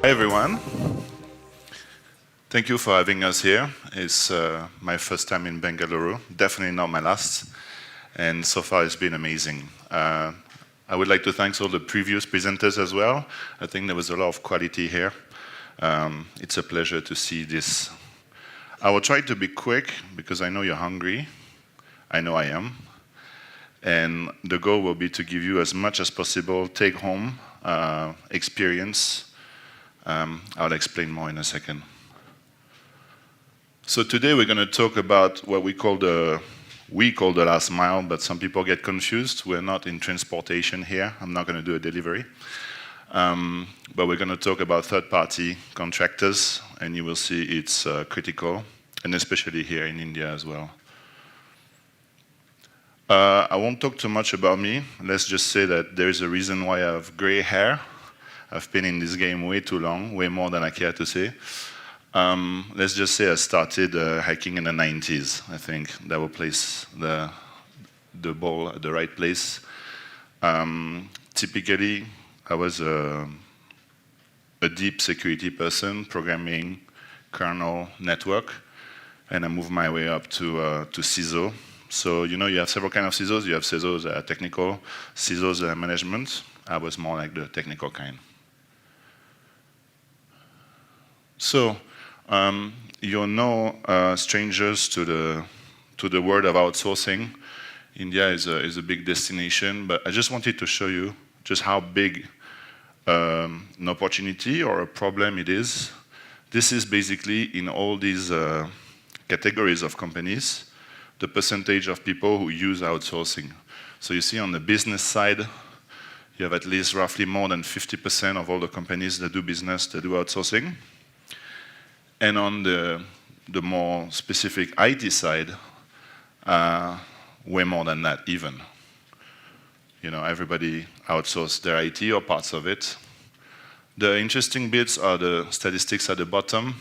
Hi everyone. Thank you for having us here. It's my first time in Bengaluru, definitely not my last, and so far it's been amazing. I would like to thank all the previous presenters as well. I think there was a lot of quality here. It's a pleasure to see this. I will try to be quick because I know you're hungry. I know I am. And the goal will be to give you as much as possible take-home experience. I'll explain more in a second. So today we're going to talk about what we call the last mile, but some people get confused. We're not in transportation here. I'm not going to do a delivery. But we're going to talk about third-party contractors, and you will see it's critical, and especially here in India as well. I won't talk too much about me. Let's just say that there is a reason why I have gray hair. I've been in this game way too long, way more than I care to say. Let's just say I started hacking in the 90s. I think that will place the ball at the right place. Typically, I was a deep security person, programming, kernel, network, and I moved my way up to CISO. So, you know, you have several kinds of CISOs. You have CISOs that are technical, CISOs that are management. I was more like the technical kind. So, you're no strangers to the world of outsourcing. India is a big destination, but I just wanted to show you just how big an opportunity or a problem it is. This is basically in all these categories of companies, the percentage of people who use outsourcing. So you see on the business side, you have at least roughly more than 50% of all the companies that do business that do outsourcing. And on the more specific IT side, way more than that even. You know, everybody outsources their IT or parts of it. The interesting bits are the statistics at the bottom.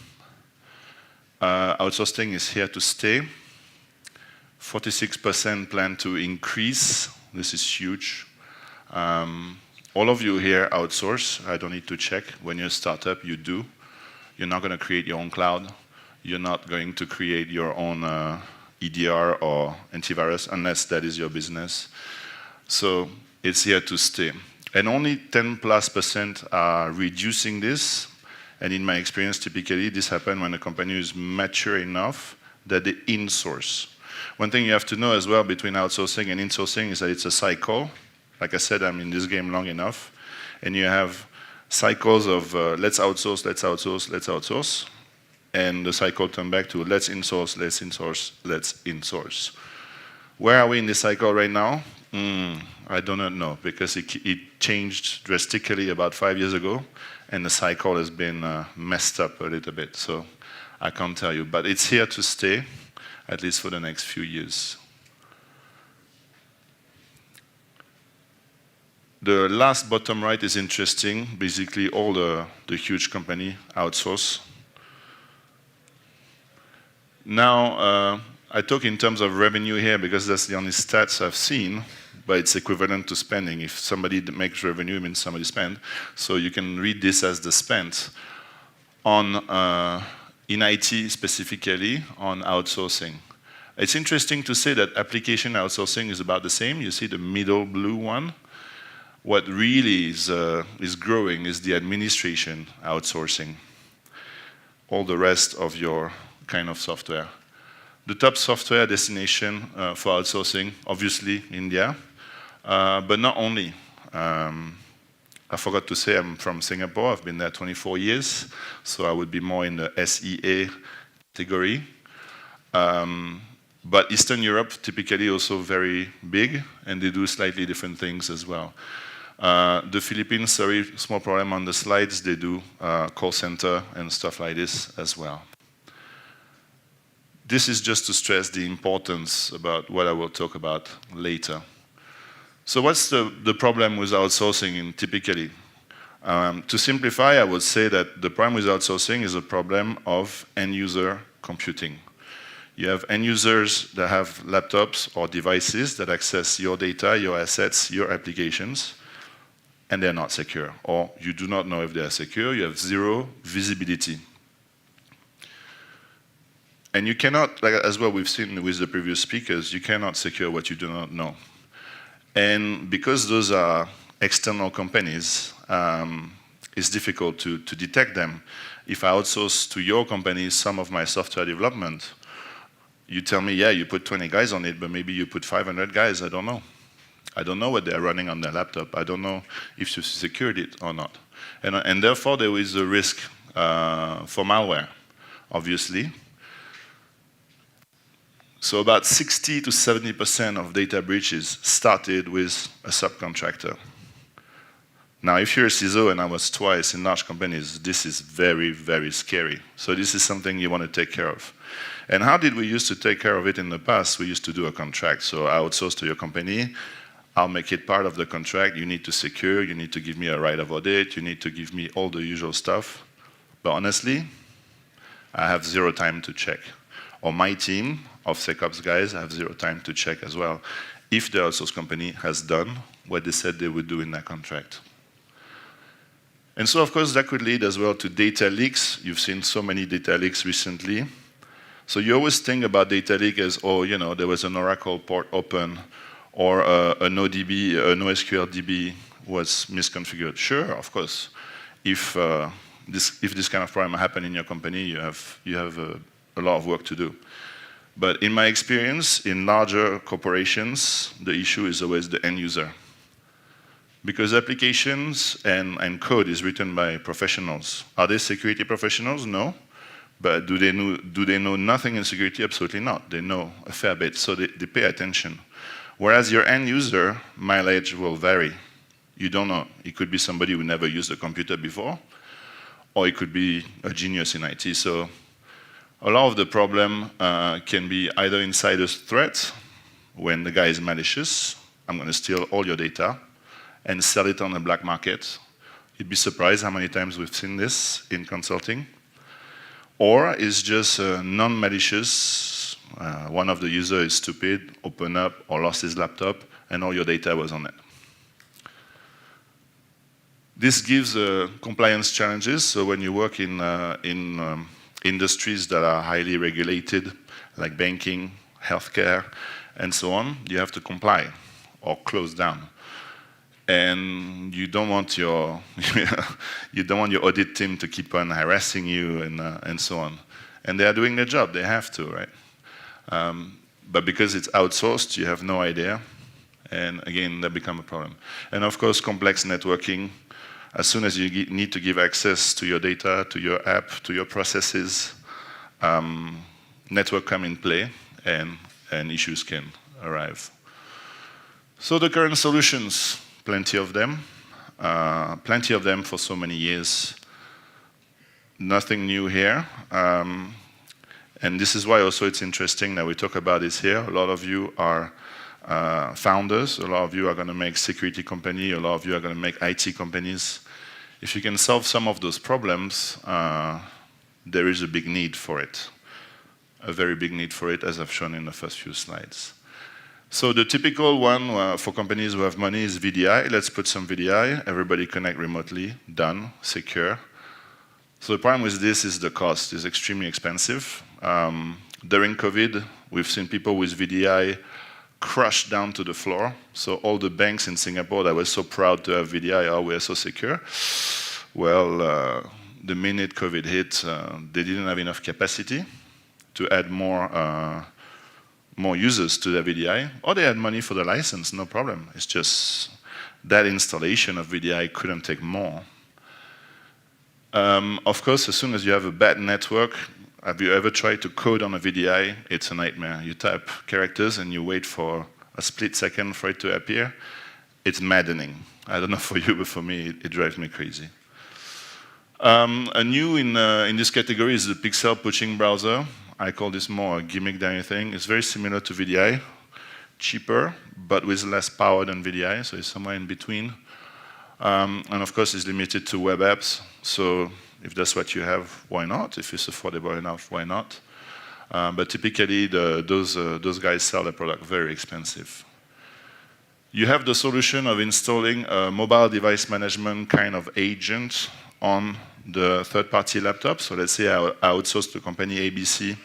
Outsourcing is here to stay. 46% plan to increase. This is huge. All of you here outsource. I don't need to check. When you're a startup, you do. You're not going to create your own cloud. You're not going to create your own EDR or antivirus unless that is your business. So it's here to stay. And only 10+% are reducing this. And in my experience, typically, this happens when a company is mature enough that they insource. One thing you have to know as well between outsourcing and insourcing is that it's a cycle. Like I said, I'm in this game long enough. And you have cycles of let's outsource, let's outsource, let's outsource. And the cycle turns back to let's insource, let's insource, let's insource. Where are we in this cycle right now? I do not know, because it changed drastically about 5 years ago, and the cycle has been messed up a little bit. So I can't tell you, but it's here to stay, at least for the next few years. The last bottom right is interesting. Basically, all the huge company outsource. Now, I talk in terms of revenue here because that's the only stats I've seen, but it's equivalent to spending. If somebody makes revenue, it means somebody spend. So you can read this as the spend on in IT specifically on outsourcing. It's interesting to say that application outsourcing is about the same. You see the middle blue one. What really is growing is the administration outsourcing. All the rest of your kind of software. The top software destination for outsourcing, obviously India, but not only. I forgot to say I'm from Singapore. I've been there 24 years, so I would be more in the SEA category. But Eastern Europe, typically also very big, and they do slightly different things as well. The Philippines, sorry, small problem on the slides, they do call center and stuff like this as well. This is just to stress the importance about what I will talk about later. So what's the problem with outsourcing typically? To simplify, I would say that the problem with outsourcing is a problem of end-user computing. You have end users that have laptops or devices that access your data, your assets, your applications. and they're not secure, or you do not know if they are secure, you have zero visibility. And you cannot, like, as well we've seen with the previous speakers, you cannot secure what you do not know. And because those are external companies, it's difficult to detect them. If I outsource to your company some of my software development, you tell me, yeah, you put 20 guys on it, but maybe you put 500 guys, I don't know. I don't know what they're running on their laptop. I don't know if you secured it or not. And therefore, there is a risk for malware, obviously. So about 60 to 70% of data breaches started with a subcontractor. Now, if you're a CISO, and I was twice in large companies, this is very, very scary. So this is something you want to take care of. And how did we used to take care of it in the past? We used to do a contract. So I outsource to your company. I'll make it part of the contract. You need to secure. You need to give me a right of audit. You need to give me all the usual stuff. But honestly, I have zero time to check. Or my team of SecOps guys have zero time to check as well if the outsource company has done what they said they would do in that contract. And so, of course, that could lead as well to data leaks. You've seen so many data leaks recently. So you always think about data leak as, oh, you know, there was an Oracle port open, or an ODB, an NoSQL DB was misconfigured. Sure, of course. If this kind of problem happen in your company, you have a lot of work to do. But in my experience, in larger corporations, the issue is always the end user. Because applications and code is written by professionals. Are they security professionals? No. But do they know nothing in security? Absolutely not. They know a fair bit, so they pay attention. Whereas your end user, mileage will vary. You don't know. It could be somebody who never used a computer before, or it could be a genius in IT. So a lot of the problem can be either insider's threat, when the guy is malicious, I'm going to steal all your data, and sell it on the black market. You'd be surprised how many times we've seen this in consulting. Or it's just non-malicious. One of the users is stupid, opened up or lost his laptop, and all your data was on it. This gives compliance challenges. So when you work in industries that are highly regulated, like banking, healthcare, and so on, you have to comply or close down. And you don't want your audit team to keep on harassing you and so on. And they are doing their job; they have to, right? But because it's outsourced, you have no idea, and again, that becomes a problem. And of course, complex networking. As soon as you need to give access to your data, to your app, to your processes, network come in play, and issues can arrive. So the current solutions. Plenty of them for so many years. Nothing new here. And this is why also it's interesting that we talk about this here. A lot of you are founders. A lot of you are going to make security company. A lot of you are going to make IT companies. If you can solve some of those problems, there is a big need for it. A very big need for it, as I've shown in the first few slides. So the typical one for companies who have money is VDI. Let's put some VDI. Everybody connect remotely. Done. Secure. So the problem with this is the cost is extremely expensive. During COVID, we've seen people with VDI crushed down to the floor. So all the banks in Singapore that were so proud to have VDI, oh, we're so secure. Well, the minute COVID hit, they didn't have enough capacity to add more users to their VDI, or they had money for the license, no problem. It's just that installation of VDI couldn't take more. Of course, as soon as you have a bad network, have you ever tried to code on a VDI? It's a nightmare. You type characters and you wait for a split second for it to appear. It's maddening. I don't know for you, but for me, it drives me crazy. A new in this category is the pixel pushing browser. I call this more a gimmick than anything. It's very similar to VDI, cheaper, but with less power than VDI, so it's somewhere in between. And of course, it's limited to web apps, so if that's what you have, why not? If it's affordable enough, why not? But typically, those guys sell their product very expensive. You have the solution of installing a mobile device management kind of agent on the third-party laptop. So let's say I outsource to company ABC,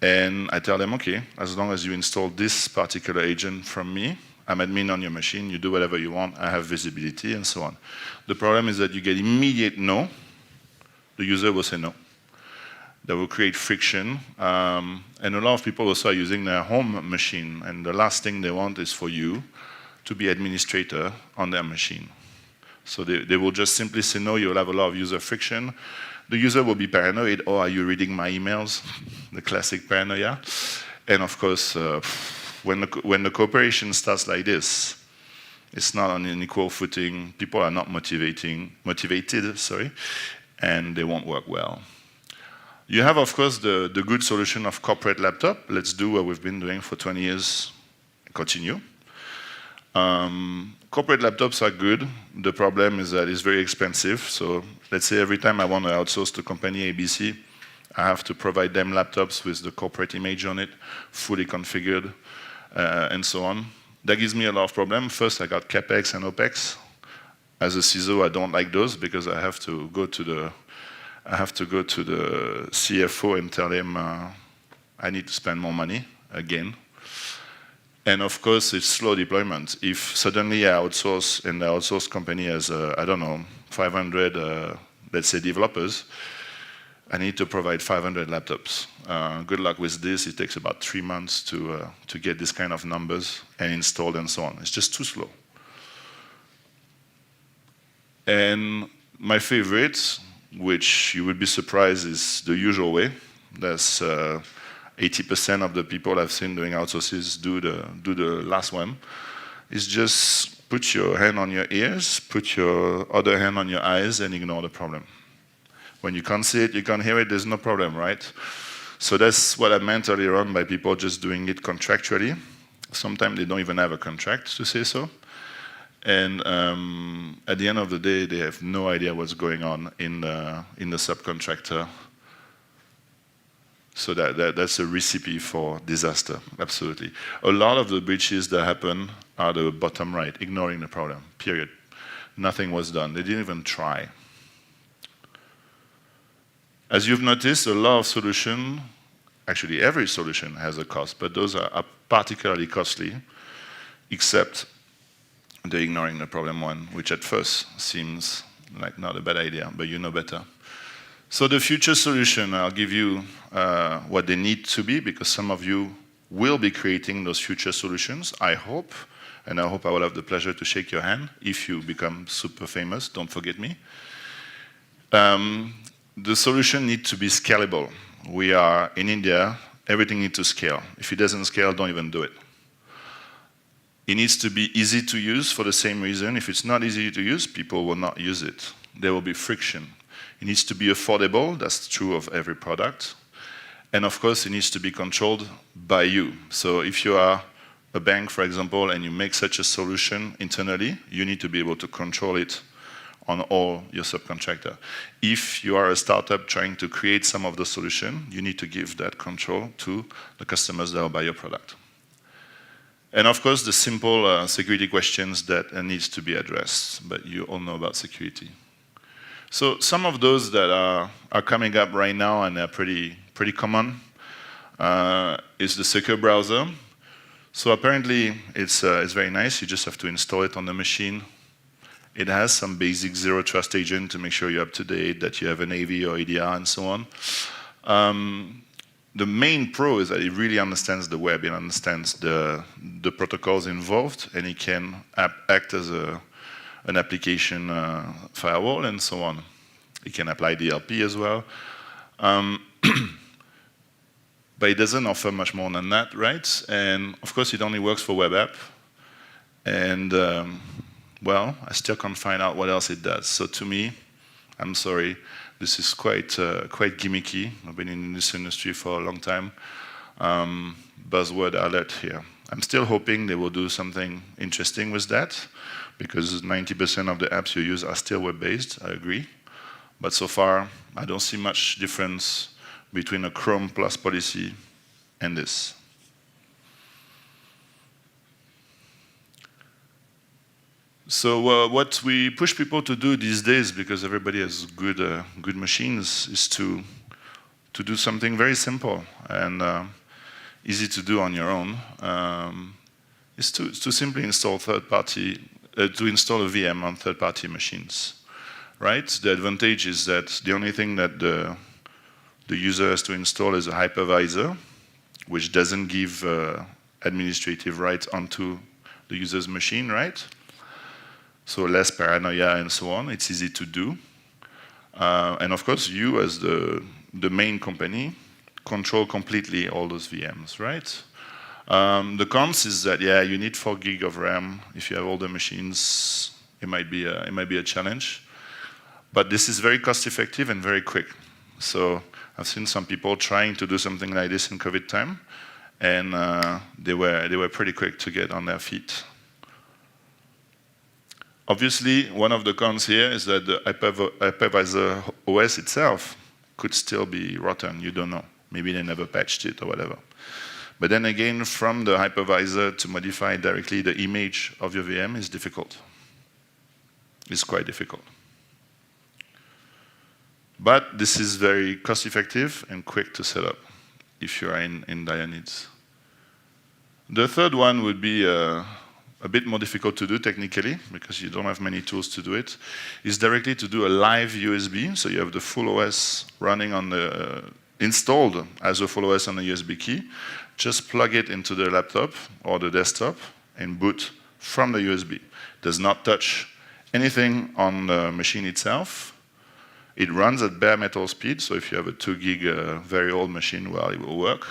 and I tell them, okay, as long as you install this particular agent from me, I'm admin on your machine, you do whatever you want, I have visibility, and so on. The problem is that you get immediate no. The user will say no. That will create friction, and a lot of people also are using their home machine, and the last thing they want is for you to be administrator on their machine. So they will just simply say no, you'll have a lot of user friction. The user will be paranoid, oh, are you reading my emails? The classic paranoia. And of course, when the cooperation starts like this, it's not on an equal footing, people are not motivated, and they won't work well. You have, of course, the good solution of corporate laptop. Let's do what we've been doing for 20 years, continue. Corporate laptops are good. The problem is that it's very expensive. So let's say every time I want to outsource to company ABC, I have to provide them laptops with the corporate image on it, fully configured, and so on. That gives me a lot of problems. First, I got CapEx and OpEx. As a CISO, I don't like those because I have to go to the CFO and tell him I need to spend more money again. And of course, it's slow deployment. If suddenly I outsource and the outsource company has, I don't know, 500, let's say, developers, I need to provide 500 laptops. Good luck with this. It takes about 3 months to get this kind of numbers and installed and so on. It's just too slow. And my favorite, which you would be surprised, is the usual way. That's 80% of the people I've seen doing outsources do the last one. Is just put your hand on your ears, put your other hand on your eyes, and ignore the problem. When you can't see it, you can't hear it, there's no problem, right? So that's what I meant earlier on by people just doing it contractually. Sometimes they don't even have a contract to say so. And at the end of the day, they have no idea what's going on in the subcontractor. So that's a recipe for disaster, absolutely. A lot of the breaches that happen are the bottom right, ignoring the problem, period. Nothing was done. They didn't even try. As you've noticed, a lot of solutions, actually every solution has a cost, but those are particularly costly, except the ignoring the problem one, which at first seems like not a bad idea, but you know better. So the future solution, I'll give you what they need to be, because some of you will be creating those future solutions, I hope, and I hope I will have the pleasure to shake your hand if you become super famous, don't forget me. The solution needs to be scalable. We are in India, everything needs to scale. If it doesn't scale, don't even do it. It needs to be easy to use for the same reason. If it's not easy to use, people will not use it. There will be friction. It needs to be affordable, that's true of every product. And of course, it needs to be controlled by you. So if you are a bank, for example, and you make such a solution internally, you need to be able to control it on all your subcontractor. If you are a startup trying to create some of the solution, you need to give that control to the customers that will buy your product. And of course, the simple security questions that needs to be addressed, but you all know about security. So some of those that are coming up right now and are pretty common is the secure browser. So apparently it's very nice. You just have to install it on the machine. It has some basic zero trust agent to make sure you're up to date, that you have an AV or EDR and so on. The main pro is that it really understands the web. It understands the protocols involved, and it can act as an application firewall and so on. It can apply DLP as well. But it doesn't offer much more than that, right? And of course, it only works for web app. And well, I still can't find out what else it does. So to me, I'm sorry, this is quite gimmicky. I've been in this industry for a long time. Buzzword alert here. I'm still hoping they will do something interesting with that, because 90% of the apps you use are still web-based, I agree. But so far, I don't see much difference between a Chrome Plus policy and this. So what we push people to do these days, because everybody has good machines, is to do something very simple and easy to do on your own. Is to simply install to install a VM on third-party machines, right? The advantage is that the only thing that the user has to install is a hypervisor, which doesn't give administrative rights onto the user's machine, right? So less paranoia and so on. It's easy to do. And of course, you as the main company control completely all those VMs, right? The cons is that, yeah, you need 4 gig of RAM. If you have all the machines, it might be a challenge. But this is very cost effective and very quick. So I've seen some people trying to do something like this in COVID time, and they were pretty quick to get on their feet. Obviously, one of the cons here is that the hypervisor OS itself could still be rotten. You don't know. Maybe they never patched it or whatever. But then again, from the hypervisor to modify directly the image of your VM is difficult. It's quite difficult. But this is very cost-effective and quick to set up if you are in dire needs. The third one would be a bit more difficult to do technically, because you don't have many tools to do it, is directly to do a live USB. So you have the full OS running on the, installed as a full OS on the USB key. Just plug it into the laptop or the desktop and boot from the USB. Does not touch anything on the machine itself. It runs at bare metal speed, so if you have a 2 gig very old machine, well, it will work.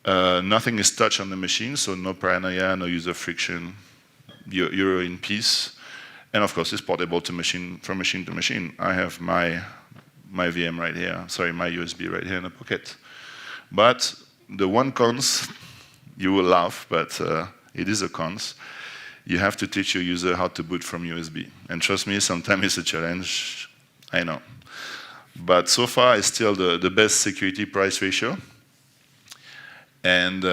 Nothing is touched on the machine, so no paranoia, no user friction. You're in peace. And of course, it's portable to machine, from machine to machine. I have my VM right here, sorry, my USB right here in the pocket. But the one cons, you will laugh, but it is a cons. You have to teach your user how to boot from USB. And trust me, sometimes it's a challenge, I know. But so far, it's still the best security price ratio. And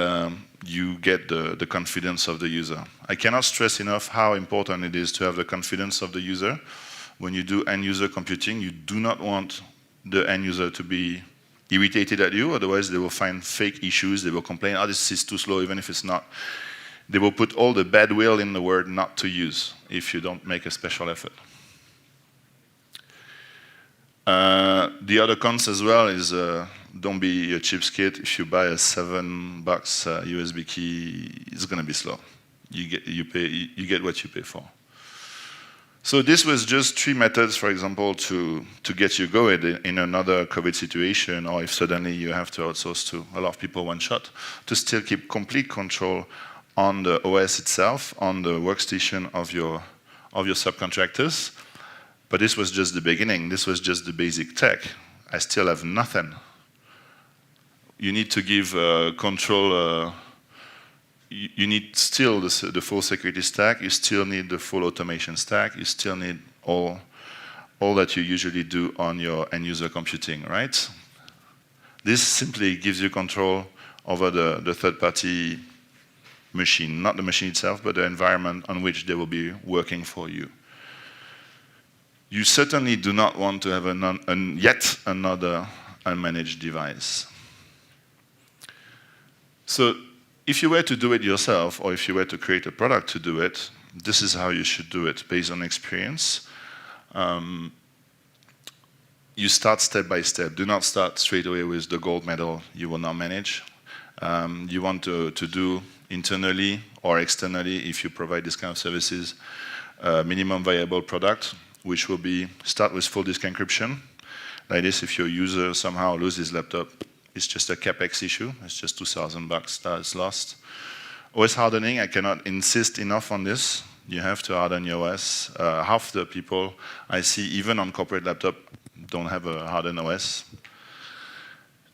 you get the confidence of the user. I cannot stress enough how important it is to have the confidence of the user. When you do end-user computing, you do not want the end-user to be irritated at you, otherwise they will find fake issues, they will complain, oh, this is too slow, even if it's not. They will put all the bad will in the word not to use if you don't make a special effort. The other cons as well is don't be a cheapskate. If you buy a $7 USB key, it's going to be slow. You get what you pay for. So this was just 3 methods, for example, to get you going in another COVID situation, or if suddenly you have to outsource to a lot of people one shot, to still keep complete control on the OS itself, on the workstation of your subcontractors. But this was just the beginning. This was just the basic tech. I still have nothing. You need to give control. You need still the full security stack. You still need the full automation stack. You still need all that you usually do on your end-user computing, right? This simply gives you control over the third-party machine, not the machine itself, but the environment on which they will be working for you. You certainly do not want to have yet another unmanaged device. So if you were to do it yourself, or if you were to create a product to do it, this is how you should do it, based on experience. You start step by step. Do not start straight away with the gold medal you will not manage. You want to do internally or externally, if you provide this kind of services, minimum viable product, which will be start with full disk encryption. Like this, if your user somehow loses his laptop, it's just a CapEx issue. It's just $2,000 that is lost. OS hardening, I cannot insist enough on this. You have to harden your OS. Half the people I see, even on corporate laptop, don't have a hardened OS.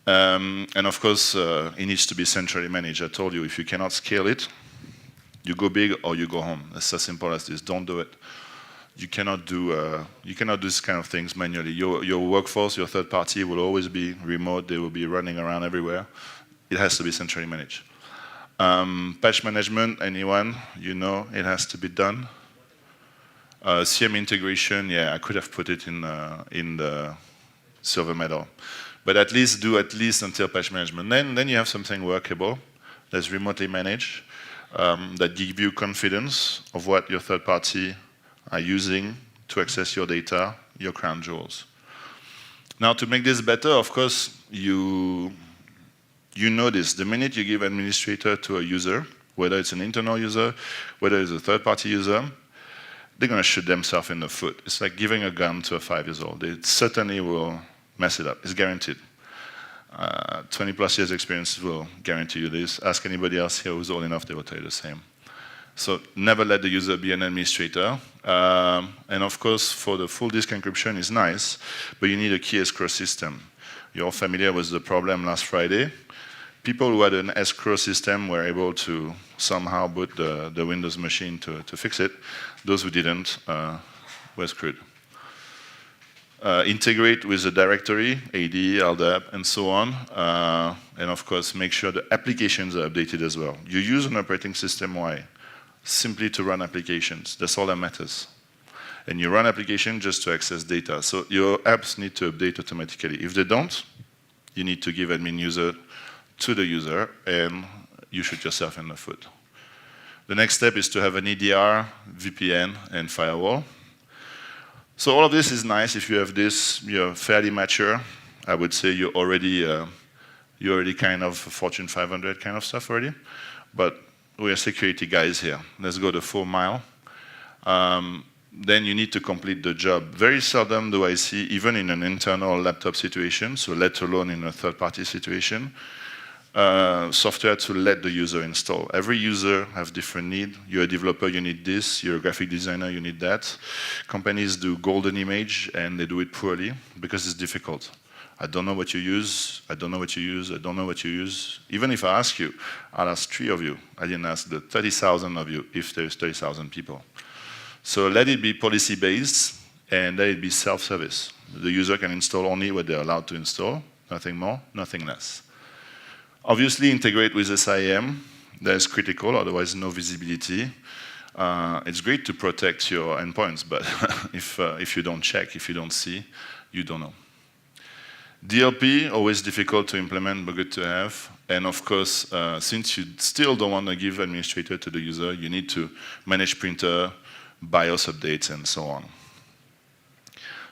And of course, it needs to be centrally managed. I told you, if you cannot scale it, you go big or you go home. It's as simple as this. Don't do it. You cannot do this kind of things manually. Your workforce, your third party will always be remote. They will be running around everywhere. It has to be centrally managed. Patch management, anyone, you know, it has to be done. CM integration, yeah, I could have put it in the silver medal. But at least do at least until patch management. Then you have something workable that's remotely managed, that give you confidence of what your third party are using to access your data, your crown jewels. Now, to make this better, of course, you know this. The minute you give administrator to a user, whether it's an internal user, whether it's a third-party user, they're going to shoot themselves in the foot. It's like giving a gun to a 5-year-old. They certainly will mess it up. It's guaranteed. 20 plus years experience will guarantee you this. Ask anybody else here who's old enough, they will tell you the same. So never let the user be an administrator. And of course, for the full disk encryption is nice, but you need a key escrow system. You're familiar with the problem last Friday. People who had an escrow system were able to somehow boot the Windows machine to fix it. Those who didn't were screwed. Integrate with the directory, AD, LDAP, and so on. And of course, make sure the applications are updated as well. You use an operating system, why? Simply to run applications. That's all that matters. And you run application just to access data. So your apps need to update automatically. If they don't, you need to give admin user to the user, and you shoot yourself in the foot. The next step is to have an EDR, VPN, and firewall. So all of this is nice. If you have this, you're fairly mature. I would say you're already kind of Fortune 500 kind of stuff already. But we are security guys here. Let's go the full mile. Then you need to complete the job. Very seldom do I see, even in an internal laptop situation, so let alone in a third-party situation, software to let the user install. Every user has different need. You're a developer, you need this. You're a graphic designer, you need that. Companies do golden image, and they do it poorly because it's difficult. I don't know what you use, I don't know what you use, I don't know what you use. Even if I ask you, I'll ask 3 of you. I didn't ask the 30,000 of you if there's 30,000 people. So let it be policy-based, and let it be self-service. The user can install only what they're allowed to install, nothing more, nothing less. Obviously, integrate with SIEM. That is critical, otherwise no visibility. It's great to protect your endpoints, but if you don't check, if you don't see, you don't know. DLP, always difficult to implement, but good to have. And of course, since you still don't want to give administrator to the user, you need to manage printer, BIOS updates, and so on.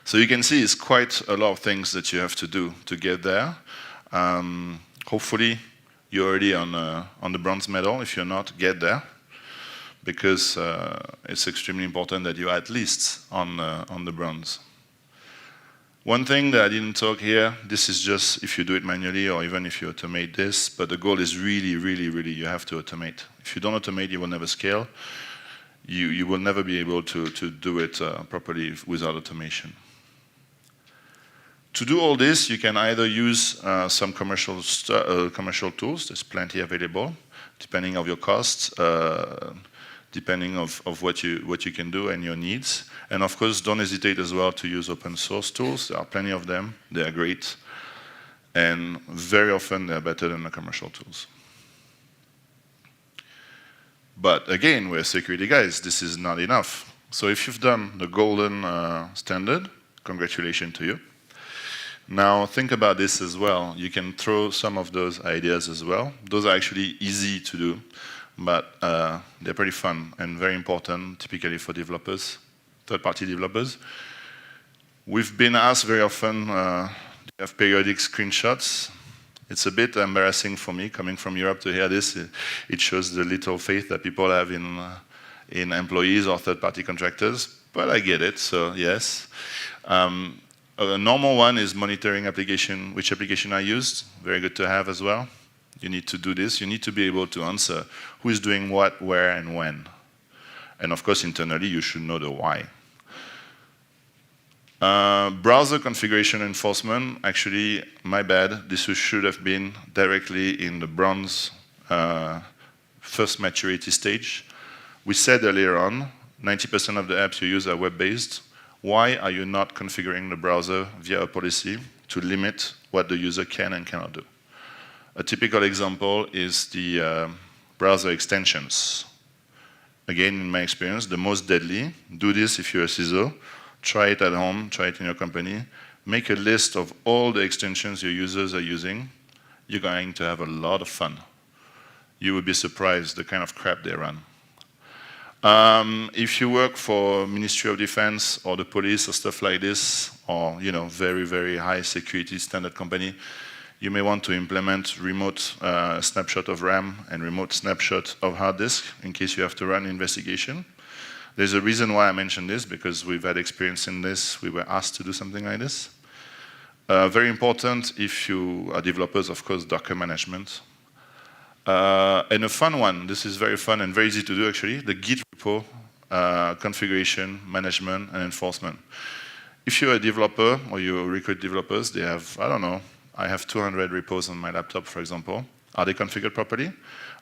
So you can see it's quite a lot of things that you have to do to get there. Hopefully, you're already on the bronze medal. If you're not, get there, because it's extremely important that you're at least on the bronze. One thing that I didn't talk here, this is just if you do it manually or even if you automate this, but the goal is really, really, really, you have to automate. If you don't automate, you will never scale. You will never be able to do it properly without automation. To do all this, you can either use some commercial tools. There's plenty available, depending on your costs, depending of what you can do and your needs. And of course, don't hesitate as well to use open source tools. There are plenty of them. They are great. And very often, they're better than the commercial tools. But again, we're security guys. This is not enough. So if you've done the golden standard, congratulations to you. Now, think about this as well. You can throw some of those ideas as well. Those are actually easy to do, but they're pretty fun and very important, typically for developers, third-party developers. We've been asked very often, do you have periodic screenshots? It's a bit embarrassing for me, coming from Europe, to hear this. It shows the little faith that people have in employees or third-party contractors, but I get it, so yes. A normal one is monitoring application, which application I used. Very good to have as well. You need to do this. You need to be able to answer who is doing what, where, and when. And of course, internally, you should know the why. Browser configuration enforcement, actually, my bad. This should have been directly in the bronze first maturity stage. We said earlier on, 90% of the apps you use are web-based. Why are you not configuring the browser via a policy to limit what the user can and cannot do? A typical example is the browser extensions. again, in my experience, the most deadly. Do this if you're a CISO. Try it at home, try it in your company. Make a list of all the extensions your users are using. You're going to have a lot of fun. You will be surprised the kind of crap they run. If you work for Ministry of Defense or the police or stuff like this, or very, very high security standard company, you may want to implement remote snapshot of RAM and remote snapshot of hard disk in case you have to run investigation. There's a reason why I mentioned this, because we've had experience in this. We were asked to do something like this. Very important if you are developers, of course, Docker management. And a fun one, this is very fun and very easy to do actually, the Git repo configuration, management, and enforcement. If you're a developer or you recruit developers, they have, I don't know, I have 200 repos on my laptop, for example. Are they configured properly?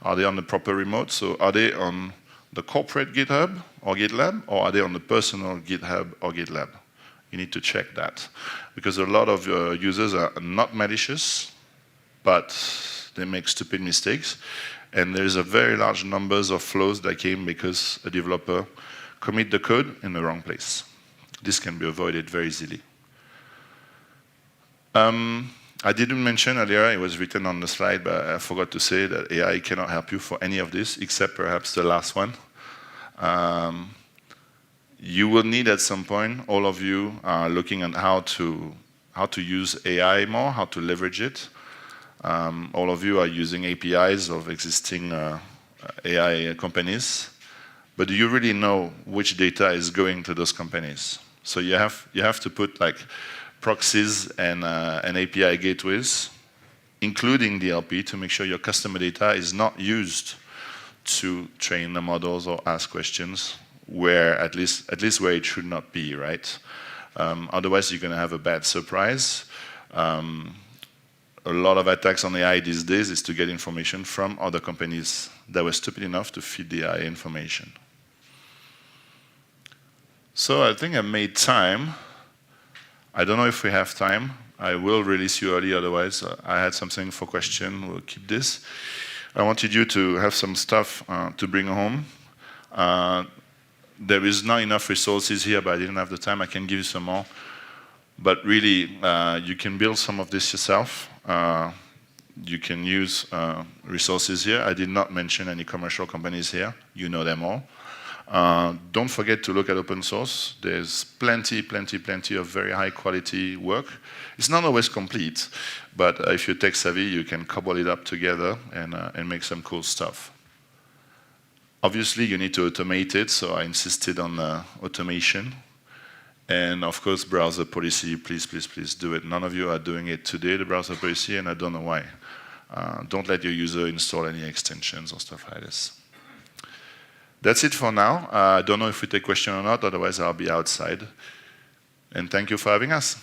Are they on the proper remote? So are they on the corporate GitHub or GitLab, or are they on the personal GitHub or GitLab? You need to check that, because a lot of users are not malicious, but they make stupid mistakes, and there's a very large numbers of flaws that came because a developer commit the code in the wrong place. This can be avoided very easily. I didn't mention earlier, it was written on the slide, but I forgot to say that AI cannot help you for any of this, except perhaps the last one. You will need at some point, all of you are looking at how to use AI more, how to leverage it. All of you are using APIs of existing AI companies, but do you really know which data is going to those companies? So you have to put like proxies and API gateways, including DLP, to make sure your customer data is not used to train the models or ask questions, where at least where it should not be, right? Otherwise, you're going to have a bad surprise. A lot of attacks on AI these days is to get information from other companies that were stupid enough to feed the AI information. So I think I made time. I don't know if we have time. I will release you early, otherwise I had something for question. We'll keep this. I wanted you to have some stuff to bring home. There is not enough resources here, but I didn't have the time. I can give you some more. But really, you can build some of this yourself. You can use resources here. I did not mention any commercial companies here. You know them all. Don't forget to look at open source. There's plenty of very high quality work. It's not always complete, but if you're tech savvy, you can cobble it up together and make some cool stuff. Obviously, you need to automate it, so I insisted on automation. And of course, browser policy, please do it. None of you are doing it today, the browser policy, and I don't know why. Don't let your user install any extensions or stuff like this. That's it for now. I don't know if we take questions or not, otherwise I'll be outside. And thank you for having us.